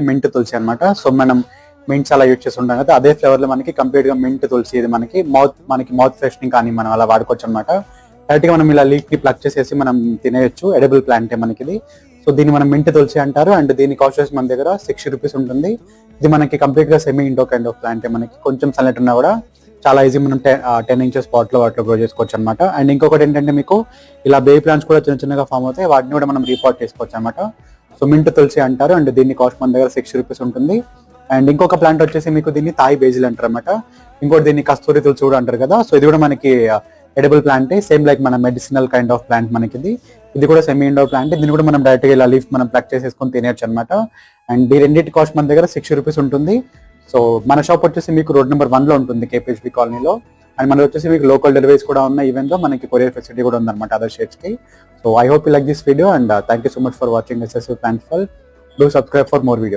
Mint తులసి అనమాట. So మనం mints అలా యూజ్ చేసి ఉంటాం కదా, అదే ఫ్లేవర్ లో మనకి కంప్లీట్ గా మింట్ తులసి ఇది మనకి మౌత్ ఫ్రెషనింగ్ కానీ మనం అలా వాడుకోవచ్చు అనమాట. డైరెక్ట్ గా మనం ఇలా లీఫ్ ని ప్లక్ చేసేసి మనం తినేయచ్చు. ఎడిబుల్ ప్లాంటే మనకి ఇది. సో దీన్ని మనం మింట్ తులసి అంటారు. అండ్ దీని కాస్ట్ వచ్చి మన దగ్గర 60 రూపీస్ ఉంటుంది. ఇది మనకి కంప్లీట్ గా సెమీ ఇండో కైండ్ ఆఫ్ ప్లాంటే. మనకి కొంచెం సన్లైట్ ఉన్నా కూడా చాలా ఈజీ మనం 10 ఇంచెస్ పాట్ లో వాటిలో గ్రో చేసుకోవచ్చు అనమాట. అండ్ ఇంకొకటి ఏంటంటే మీకు ఇలా బేబీ ప్లాంట్స్ కూడా చిన్న చిన్నగా ఫామ్ అవుతాయి, వాటిని కూడా మనం రీపాట్ చేసుకోవచ్చు అనమాట. సో మింట్ తులసి అంటారు. అండ్ దీన్ని కాస్ట్ మన దగ్గర 60 రూపీస్ ఉంటుంది. అండ్ ఇంకొక ప్లాంట్ వచ్చేసి మీకు దీన్ని తాయి బేజిల్ అంటారు అనమాట. ఇంకోటి దీన్ని కస్తూరి తులసి కూడా అంటారు కదా. సో ఇది కూడా మనకి ఎడిబుల్ ప్లాంటే, సేమ్ లైక్ మన మెడిసినల్ కైండ్ ఆఫ్ ప్లాంట్ మనకి ఇది కూడా సెమీ ఇండోర్ ప్లాంట్. దీన్ని కూడా మనం డైరెక్ట్ గా ఇలా లీఫ్ మనం ప్లక్ చేసేసుకొని తినేయచ్చు అనమాట. అండ్ ఈ రెండింటి కాస్ట్ మన దగ్గర 60 రూపీస్ ఉంటుంది. సో మన షాప్ వచ్చేసి మీకు రోడ్ నెంబర్ 1 లో ఉంటుంది, కేపీహెచ్బి కాలనీలో. అండ్ మనకి వచ్చేసి మీకు లోకల్ డెలివరీస్ కూడా ఉన్నాయి. ఈవెన్ తో మనకి కొరియర్ ఫెసిలిటీ కూడా ఉందన్నమాట అదర్ స్టేట్స్ కి. So I hope you like this video and thank you so much for watching SSV plants. Do subscribe for more video.